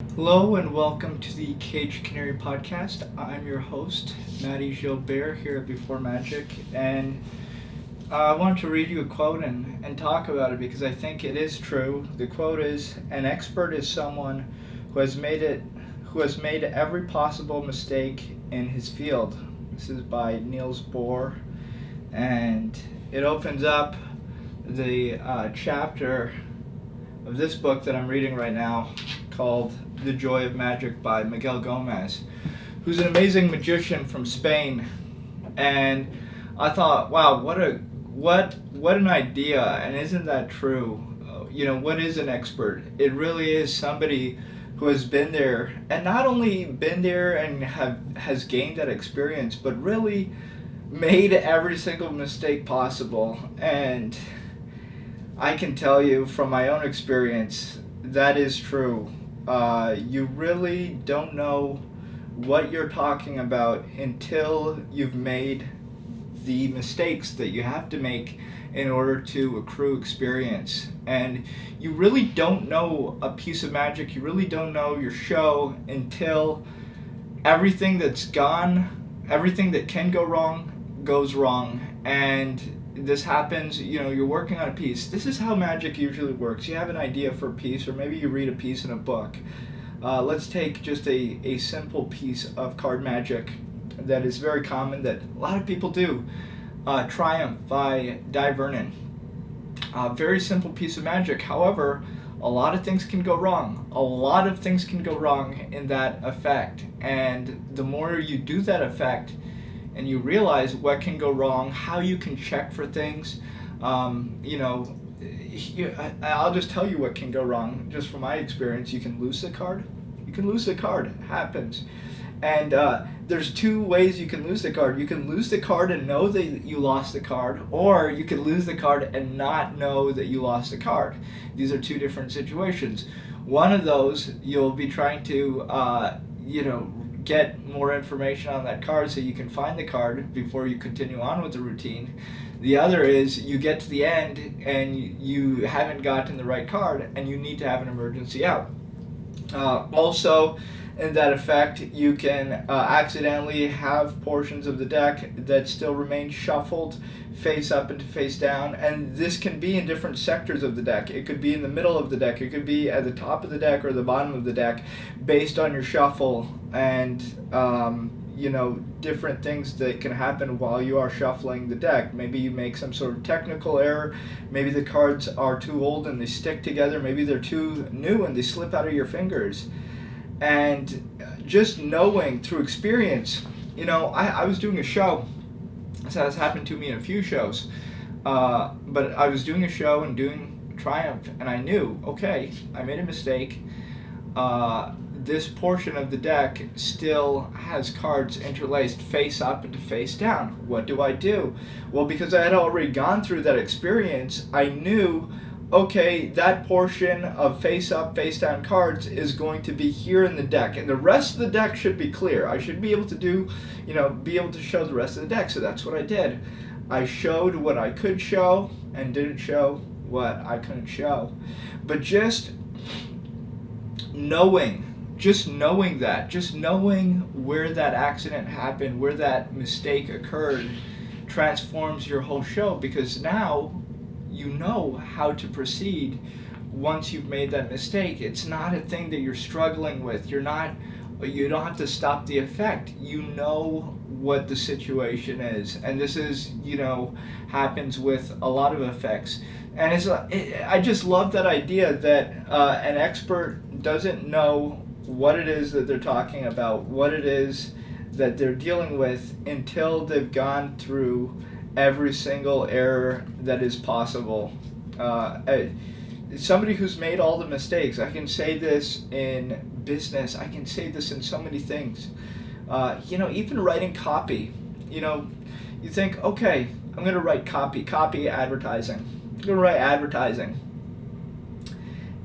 Hello and welcome to the Caged Canary podcast. I'm your host, Mahdi Gilbert, here at Before Magic, and I wanted to read you a quote and talk about it because I think it is true. The quote is, "An expert is someone who has made every possible mistake in his field." This is by Niels Bohr, and it opens up the chapter of this book that I'm reading right now called The Joy of Magic by Miguel Gomez, who's an amazing magician from Spain. And I thought, wow, what an idea, and isn't that true? What is an expert? It really is somebody who has been there, and not only been there and has gained that experience, but really made every single mistake possible. And I can tell you from my own experience, that is true. You really don't know what you're talking about until you've made the mistakes that you have to make in order to accrue experience. And you really don't know a piece of magic, you really don't know your show until everything that can go wrong goes wrong. And this happens, you're working on a piece. This is how magic usually works. You have an idea for a piece, or maybe you read a piece in a book. Let's take just a simple piece of card magic that is very common, that a lot of people do. Triumph by Di Vernon. Very simple piece of magic. However, a lot of things can go wrong. A lot of things can go wrong in that effect. And the more you do that effect, and you realize what can go wrong, how you can check for things. I'll just tell you what can go wrong, just from my experience. You can lose the card. It happens. And there's two ways you can lose the card. You can lose the card and know that you lost the card, or you can lose the card and not know that you lost the card. These are two different situations. One of those, you'll be trying to, get more information on that card so you can find the card before you continue on with the routine. The other is you get to the end and you haven't gotten the right card and you need to have an emergency out. Also, in that effect, you can accidentally have portions of the deck that still remain shuffled face up and face down, and this can be in different sectors of the deck. It could be in the middle of the deck, it could be at the top of the deck or the bottom of the deck, based on your shuffle, and different things that can happen while you are shuffling the deck. Maybe you make some sort of technical error, maybe the cards are too old and they stick together, maybe they're too new and they slip out of your fingers. And just knowing through experience, I was doing a show. So that's happened to me in a few shows. But I was doing a show and doing Triumph, and I knew, okay, I made a mistake. This portion of the deck still has cards interlaced face up and face down. What do I do? Well, because I had already gone through that experience, I knew, okay, that portion of face up, face down cards is going to be here in the deck, and the rest of the deck should be clear. I should be able to show the rest of the deck. So that's what I did. I showed what I could show and didn't show what I couldn't show. But just knowing where that accident happened, where that mistake occurred, transforms your whole show, because now you know how to proceed once you've made that mistake. It's not a thing that you're struggling with. You don't have to stop the effect. You know what the situation is. And this is, happens with a lot of effects. And I just love that idea that an expert doesn't know what it is that they're talking about, what it is that they're dealing with, until they've gone through every single error that is possible. Somebody who's made all the mistakes. I can say this in business. I can say this in so many things. Even writing copy. You think, okay, I'm going to write copy advertising. I'm going to write advertising.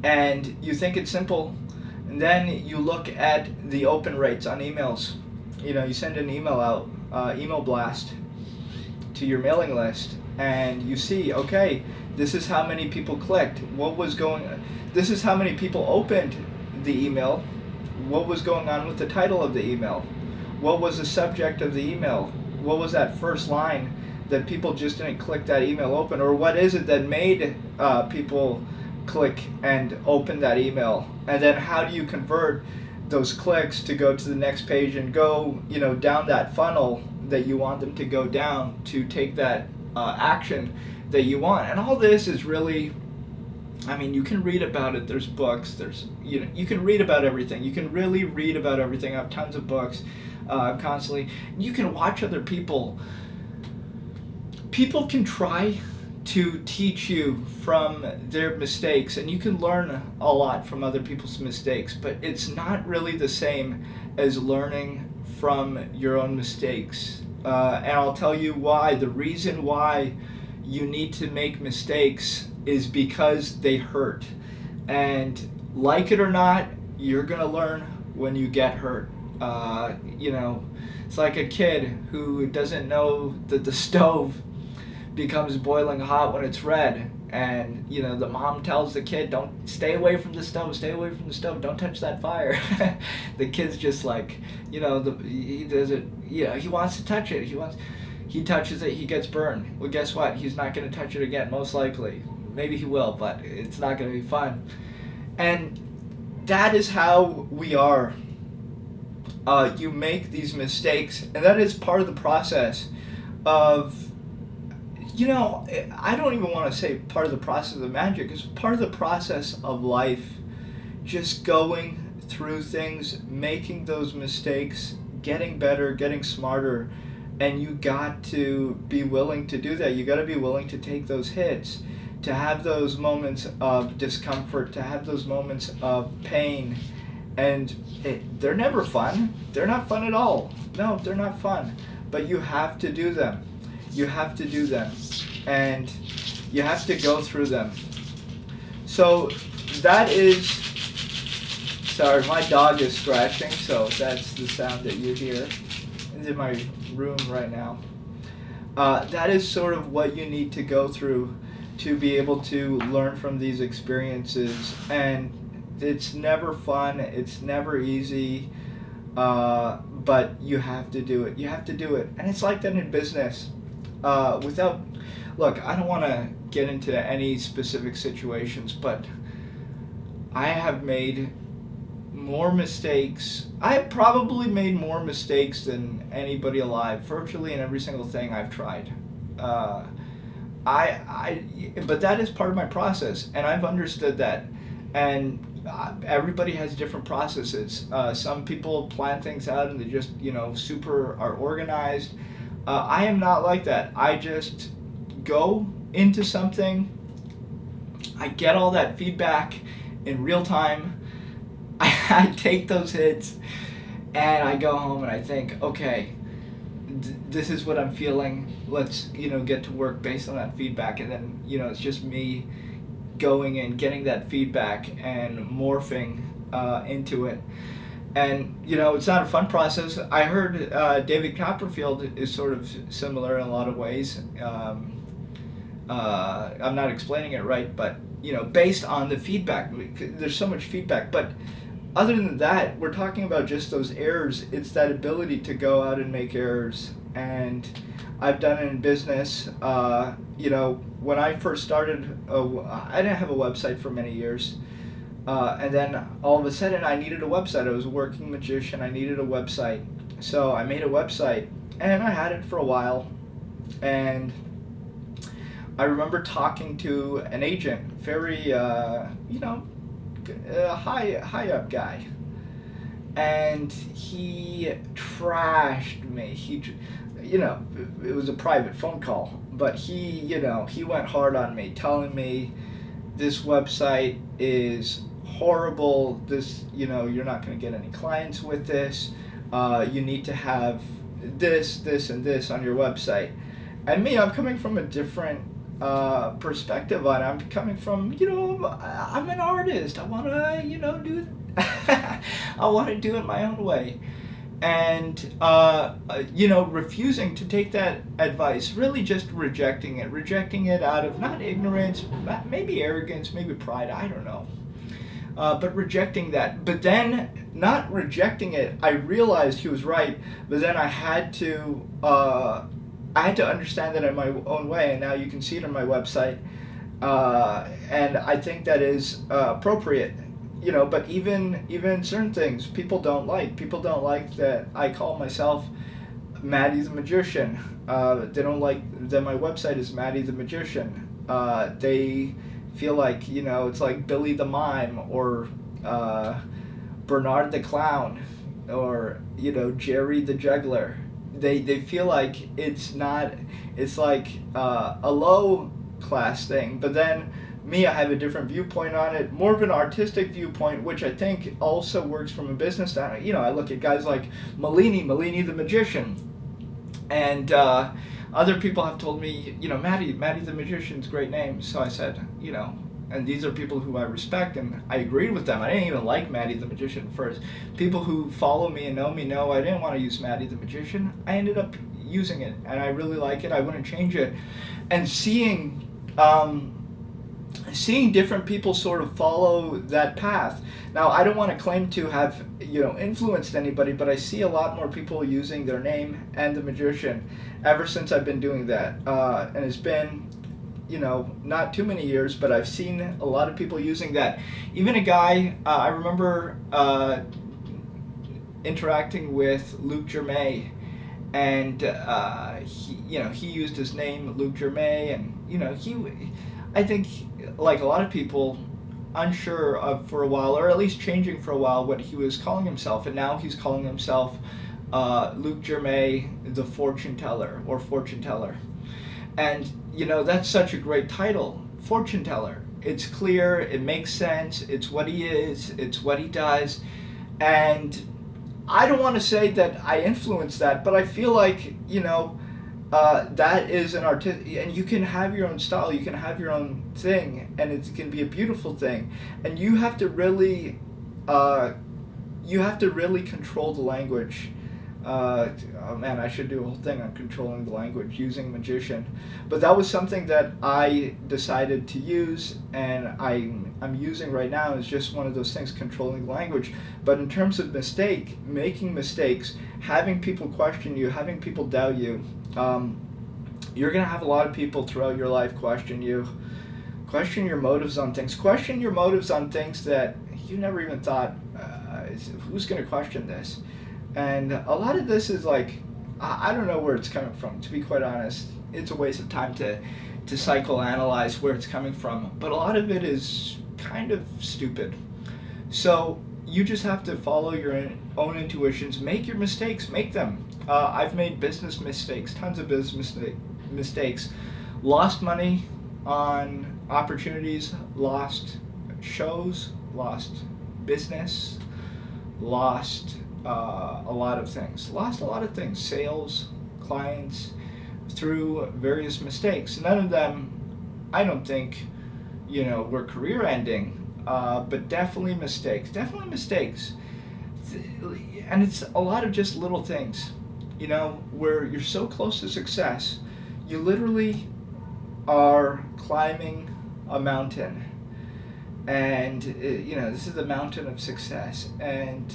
And you think it's simple. And then you look at the open rates on emails. You send an email out, email blast to your mailing list, and you see, okay, this is how many people clicked. This is how many people opened the email. what was going on with the title of the email, what was the subject of the email, what was that first line that people just didn't click that email open, or what is it that made people click and open that email, and then how do you convert those clicks to go to the next page and go, down that funnel that you want them to go down to take that action that you want. And all this is really, you can read about it. There's books. You can read about everything. You can really read about everything. I have tons of books constantly. You can watch other people. People can try to teach you from their mistakes, and you can learn a lot from other people's mistakes, but it's not really the same as learning from your own mistakes. And I'll tell you why. The reason why you need to make mistakes is because they hurt. And like it or not, you're gonna learn when you get hurt. It's like a kid who doesn't know that the stove becomes boiling hot when it's red, and the mom tells the kid, don't stay away from the stove, don't touch that fire. The kid's just like, he does it, he wants to touch it, he touches it, he gets burned. Well, guess what, he's not going to touch it again, most likely. Maybe he will, but it's not going to be fun. And that is how we are. You make these mistakes, and that is part of the process of, I don't even want to say part of the process of magic. It's part of the process of life. Just going through things, making those mistakes, getting better, getting smarter. And you got to be willing to do that. You got to be willing to take those hits, to have those moments of discomfort, to have those moments of pain. And they're never fun. They're not fun at all. No, they're not fun. But you have to do them. You have to do them, and you have to go through them. So that is, sorry, my dog is scratching, so that's the sound that you hear. It's in my room right now. That is sort of what you need to go through to be able to learn from these experiences. And it's never fun, it's never easy, but you have to do it. You have to do it. And it's like that in business. Look, I don't want to get into any specific situations, but I have made more mistakes. I have probably made more mistakes than anybody alive, virtually in every single thing I've tried. But that is part of my process, and I've understood that. And everybody has different processes. Some people plan things out and they just, super are organized. I am not like that. I just go into something, I get all that feedback in real time, I take those hits, and I go home and I think, okay, this is what I'm feeling, let's, get to work based on that feedback. And then, it's just me going and getting that feedback and morphing into it. And, it's not a fun process. I heard David Copperfield is sort of similar in a lot of ways. I'm not explaining it right, but, based on the feedback, there's so much feedback. But other than that, we're talking about just those errors. It's that ability to go out and make errors. And I've done it in business. When I first started, I didn't have a website for many years. And then all of a sudden I needed a website. I was a working magician. I needed a website. So I made a website, and I had it for a while. And I remember talking to an agent, very, high up guy. And he trashed me. It was a private phone call, but he went hard on me, telling me this website is horrible, you're not going to get any clients with this, you need to have this, and this on your website. And me, I'm coming from a different perspective on it. I'm coming from, I'm an artist, I want to, do I want to do it my own way. And, refusing to take that advice, really just rejecting it out of not ignorance, maybe arrogance, maybe pride, I don't know. But rejecting that. But then not rejecting it. I realized he was right, but then I had to understand that in my own way, and now you can see it on my website. And I think that is appropriate. But even certain things people don't like. People don't like that I call myself Mahdi the Magician. They don't like that my website is Mahdi the Magician. They feel like, it's like Billy the Mime, or Bernard the Clown, or, Jerry the Juggler. They feel like it's like a low class thing. But then me, I have a different viewpoint on it, more of an artistic viewpoint, which I think also works from a business standpoint. I look at guys like Malini the Magician, and other people have told me, Mahdi the Magician's a great name. So I said, and these are people who I respect, and I agreed with them. I didn't even like Mahdi the Magician first. People who follow me and know me know I didn't want to use Mahdi the Magician. I ended up using it, and I really like it. I wouldn't change it. And seeing different people sort of follow that path. Now, I don't want to claim to have, influenced anybody, but I see a lot more people using their name and the Magician ever since I've been doing that. And it's been, not too many years, but I've seen a lot of people using that. Even a guy, I remember interacting with Luke Germain, and he used his name, Luke Germain, and I think, like a lot of people, unsure of for a while, or at least changing for a while, what he was calling himself, and now he's calling himself Luke Germain, the Fortune Teller, or Fortune Teller. And that's such a great title, Fortune Teller. It's clear, it makes sense, it's what he is, it's what he does, and I don't want to say that I influenced that, but I feel like, that is an artist, and you can have your own style, you can have your own thing, and it can be a beautiful thing, and you have to really control the language. Oh man, I should do a whole thing on controlling the language using Magician, but that was something that I decided to use, and I'm using right now. Is just one of those things, controlling the language. But in terms of making mistakes, having people question you, having people doubt you, you're gonna have a lot of people throughout your life question you, question your motives on things, that you never even thought, who's gonna question this? And a lot of this is like, I don't know where it's coming from, to be quite honest. It's a waste of time to psychoanalyze where it's coming from, but a lot of it is kind of stupid. So you just have to follow your own intuitions, make your mistakes, make them. I've made business mistakes, tons of business mistakes, lost money on opportunities, lost shows, lost business, lost a lot of things, sales, clients, through various mistakes. None of them, I don't think, were career ending, but definitely mistakes. And it's a lot of just little things, where you're so close to success, you literally are climbing a mountain, and this is the mountain of success, and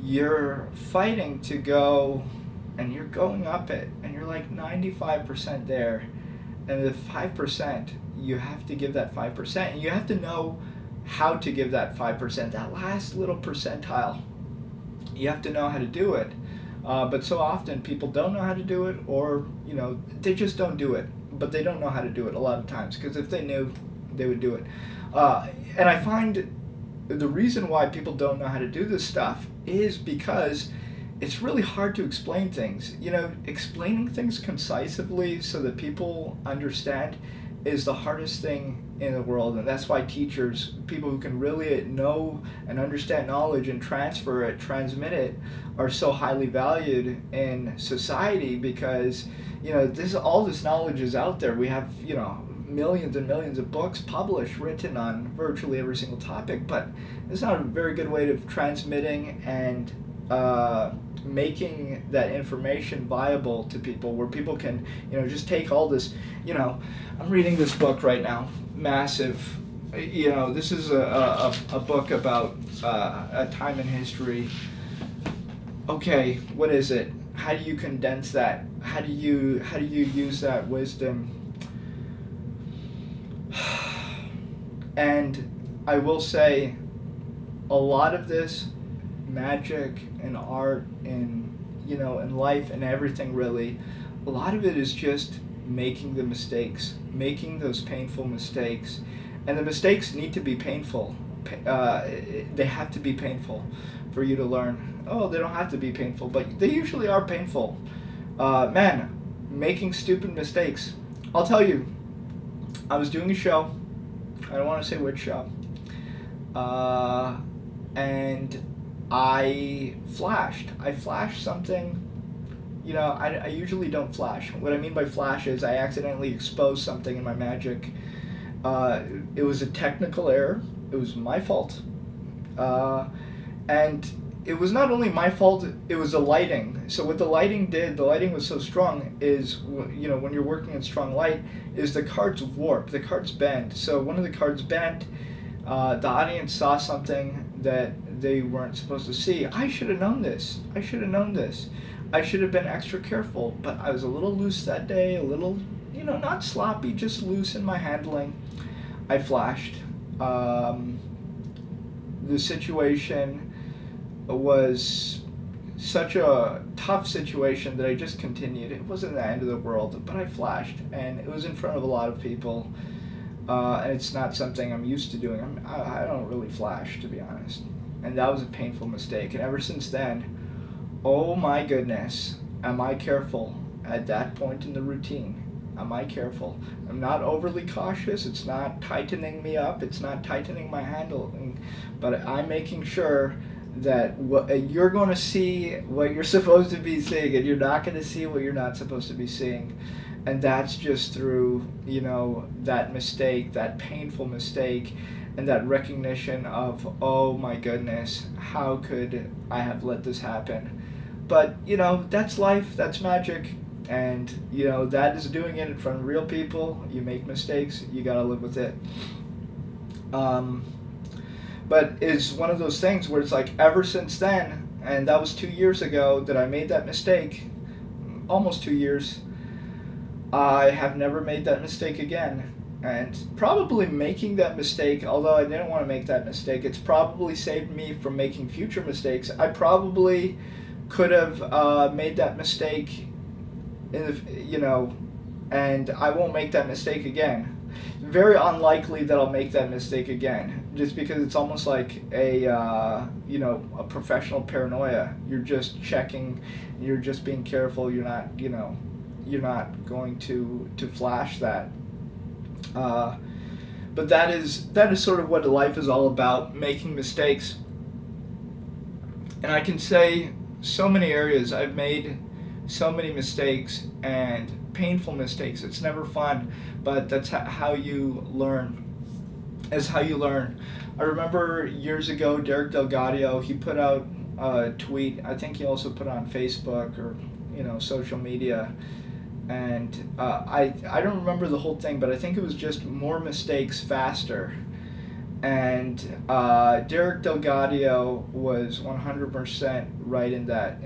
you're fighting to go, and you're going up it, and you're like 95% there, and the 5%, you have to give that 5%, and you have to know how to give that 5%, that last little percentile. You have to know how to do it, but so often people don't know how to do it, or they just don't do it, but they don't know how to do it a lot of times, because if they knew, they would do it. And I find the reason why people don't know how to do this stuff is because it's really hard to explain things. Explaining things concisely so that people understand is the hardest thing in the world, and that's why teachers, people who can really know and understand knowledge and transmit it, are so highly valued in society, because all this knowledge is out there. We have millions and millions of books published, written on virtually every single topic, but it's not a very good way of transmitting and making that information viable to people, where people can just take all this. I'm reading this book right now, massive This is a book about a time in history. Okay, what is it? How do you condense that? How do you use that wisdom? And I will say, a lot of this magic and art and in life and everything, really, a lot of it is just making the mistakes, making those painful mistakes. And the mistakes need to be painful. They have to be painful for you to learn. Oh, they don't have to be painful, but they usually are painful. Man, making stupid mistakes. I'll tell you, I was doing a show. I don't want to say which show. And I flashed. I flashed something. I usually don't flash. What I mean by flash is I accidentally exposed something in my magic. It was a technical error. It was my fault. And it was not only my fault, it was the lighting. So what the lighting did, the lighting was so strong, is, when you're working in strong light, is the cards warp, the cards bend. So one of the cards bent, the audience saw something that they weren't supposed to see. I should have known this. I should have been extra careful, but I was a little loose that day, a little, not sloppy, just loose in my handling. I flashed. The situation was such a tough situation that I just continued. It wasn't the end of the world, but I flashed, and it was in front of a lot of people, and it's not something I'm used to doing. I don't really flash, to be honest, and that was a painful mistake. And ever since then, oh my goodness, am I careful at that point in the routine. Am I careful? I'm not overly cautious. It's not tightening me up. It's not tightening my handling, but I'm making sure that you're going to see what you're supposed to be seeing, and you're not going to see what you're not supposed to be seeing. And that's just through, that mistake, that painful mistake, and that recognition of, oh my goodness, how could I have let this happen? But, that's life, that's magic. And, that is doing it in front of real people. You make mistakes, you gotta live with it. But it's one of those things where it's like, ever since then, and that was 2 years ago that I made that mistake, almost 2 years, I have never made that mistake again. And probably making that mistake, although I didn't want to make that mistake, it's probably saved me from making future mistakes. I probably could have made that mistake and I won't make that mistake again. Very unlikely that I'll make that mistake again, just because it's almost like a professional paranoia. You're just checking, you're just being careful. You're not going to flash that. But that is sort of what life is all about: making mistakes. And I can say so many areas I've made so many mistakes, and painful mistakes. It's never fun, but that's how you learn. Is how you learn. I remember years ago, Derek Delgadio, he put out a tweet. I think he also put it on Facebook or social media, and I don't remember the whole thing, but I think it was just more mistakes faster. And Derek Delgadio was 100% right in that.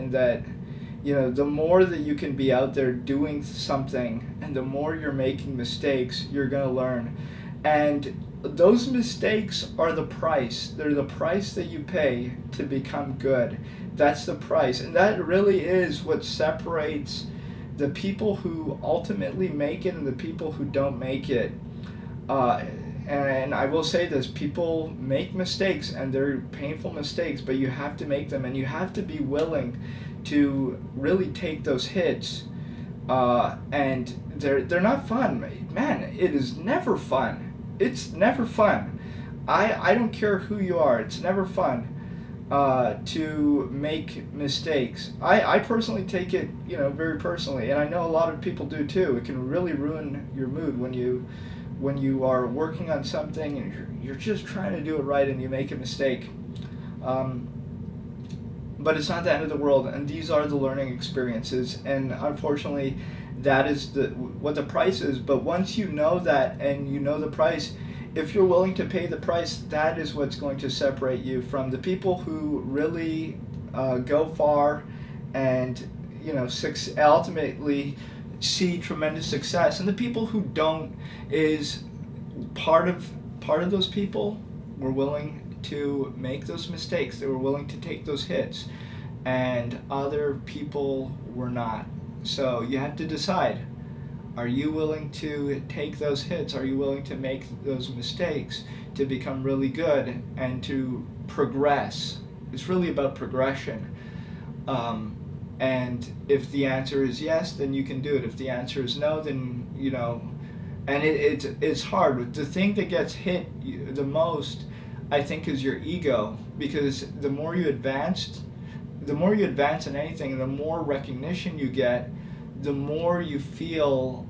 The more that you can be out there doing something, and the more you're making mistakes, you're going to learn. And those mistakes are the price. They're the price that you pay to become good. That's the price. And that really is what separates the people who ultimately make it and the people who don't make it. And I will say this, people make mistakes, and they're painful mistakes, but you have to make them, and you have to be willing to really take those hits, and they're not fun. Man, it is never fun. It's never fun. I don't care who you are. It's never fun to make mistakes. I personally take it, very personally, and I know a lot of people do too. It can really ruin your mood when you are working on something and you're just trying to do it right and you make a mistake. But it's not the end of the world, and these are the learning experiences, and unfortunately that is what the price is. But once you know that and you know the price, if you're willing to pay the price, that is what's going to separate you from the people who really go far and ultimately see tremendous success. And the people who don't is part of those people were willing to make those mistakes. They were willing to take those hits, and other people were not. So you have to decide. Are you willing to take those hits? Are you willing to make those mistakes to become really good and to progress? It's really about progression. And if the answer is yes, then you can do it. If the answer is no, then, and it's hard. The thing that gets hit the most, I think, is your ego, because the more you advance in anything, the more recognition you get, the more you feel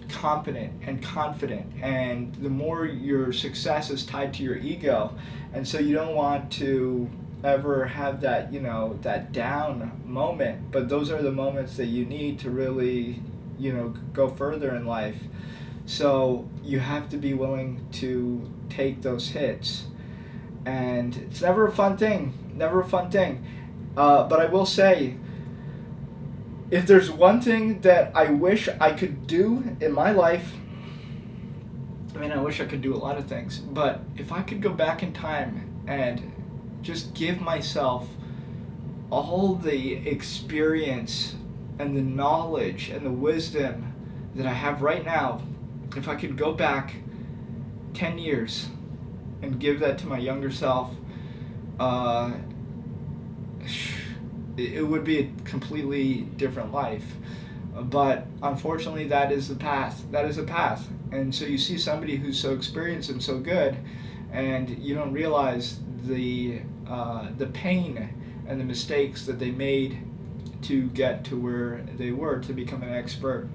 competent and confident, and the more your success is tied to your ego. And so you don't want to ever have that, that down moment, but those are the moments that you need to really, go further in life. So you have to be willing to take those hits, and it's never a fun thing, but I will say, if there's one thing that I wish I could do in my life, I wish I could do a lot of things, but if I could go back in time and just give myself all the experience and the knowledge and the wisdom that I have right now, if I could go back 10 years and give that to my younger self, it would be a completely different life. But unfortunately, that is the path. And so you see somebody who's so experienced and so good, and you don't realize the pain and the mistakes that they made to get to where they were, to become an expert.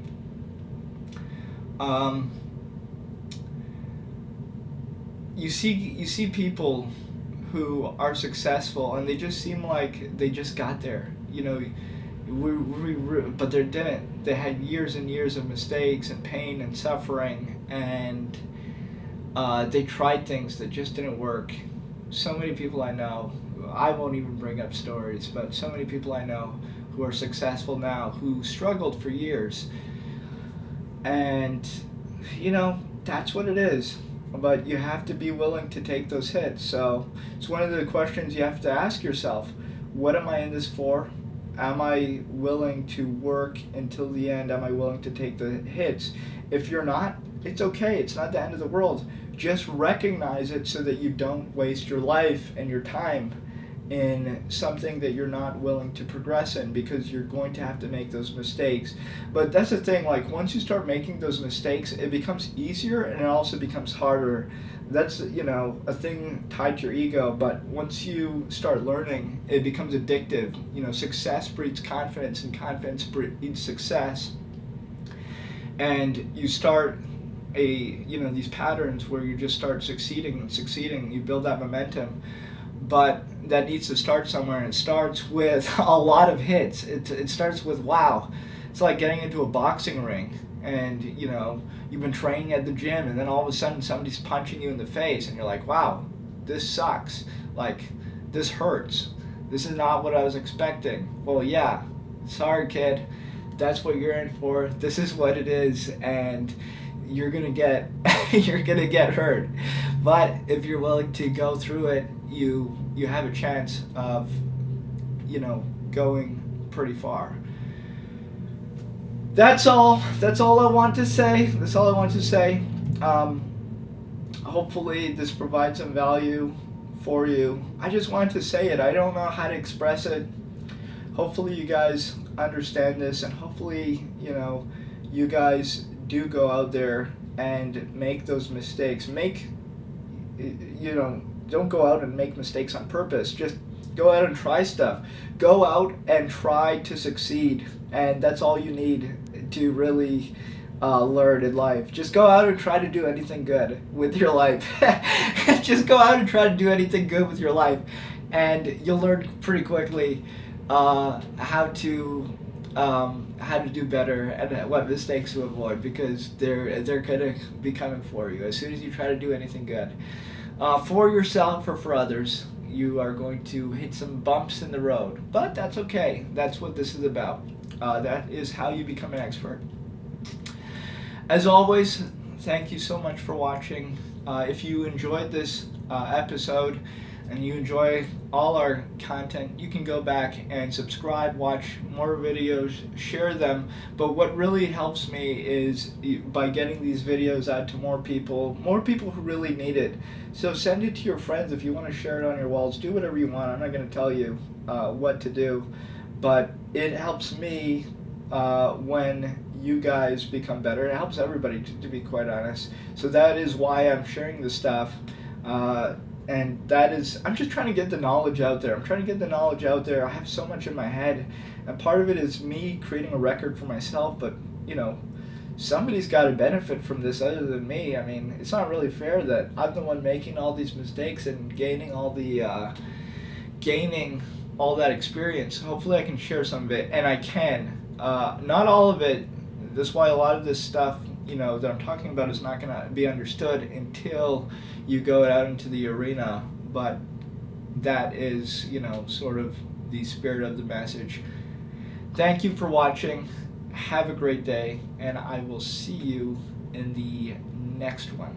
You see people who are successful, and they just seem like they just got there. But they didn't. They had years and years of mistakes and pain and suffering, and they tried things that just didn't work. So many people I know, I won't even bring up stories, but so many people I know who are successful now, who struggled for years. And, that's what it is. But you have to be willing to take those hits. So it's one of the questions you have to ask yourself. What am I in this for? Am I willing to work until the end? Am I willing to take the hits? If you're not, it's okay. It's not the end of the world. Just recognize it so that you don't waste your life and your time in something that you're not willing to progress in, because you're going to have to make those mistakes. But that's the thing, like, once you start making those mistakes, it becomes easier, and it also becomes harder. That's, a thing tied to your ego, but once you start learning, it becomes addictive. Success breeds confidence, and confidence breeds success. And you start these patterns where you just start succeeding, you build that momentum. But that needs to start somewhere, and it starts with a lot of hits. It starts with, wow. It's like getting into a boxing ring, and you've been training at the gym, and then all of a sudden somebody's punching you in the face, and you're like, wow, this sucks. Like, this hurts. This is not what I was expecting. Well, yeah, sorry, kid. That's what you're in for. This is what it is, and you're gonna get hurt. But if you're willing to go through it, you have a chance of going pretty far. That's all I want to say. Hopefully this provides some value for you. I just wanted to say it. I don't know how to express it. Hopefully you guys understand this, and hopefully you guys do go out there and make those mistakes. Don't go out and make mistakes on purpose. Just go out and try stuff. Go out and try to succeed, and that's all you need to really learn in life. Just go out and try to do anything good with your life. Just go out and try to do anything good with your life, and you'll learn pretty quickly how to how to do better and what mistakes to avoid, because they're gonna be coming for you as soon as you try to do anything good. For yourself or for others, you are going to hit some bumps in the road, but that's okay. That's what this is about. That is how you become an expert. As always, thank you so much for watching. If you enjoyed this episode and you enjoy all our content, you can go back and subscribe, watch more videos, share them. But what really helps me is by getting these videos out to more people who really need it. So send it to your friends if you want to share it on your walls. Do whatever you want. I'm not going to tell you what to do, but it helps me when you guys become better. It helps everybody, to be quite honest. So that is why I'm sharing this stuff. And that is, I'm just trying to get the knowledge out there. I have so much in my head, and part of it is me creating a record for myself, but, somebody's got to benefit from this other than me. I mean, it's not really fair that I'm the one making all these mistakes and gaining all that experience. Hopefully I can share some of it, and I can. Not all of it. That's why a lot of this stuff, that I'm talking about is not going to be understood until you go out into the arena. But that is, sort of the spirit of the message. Thank you for watching. Have a great day, and I will see you in the next one.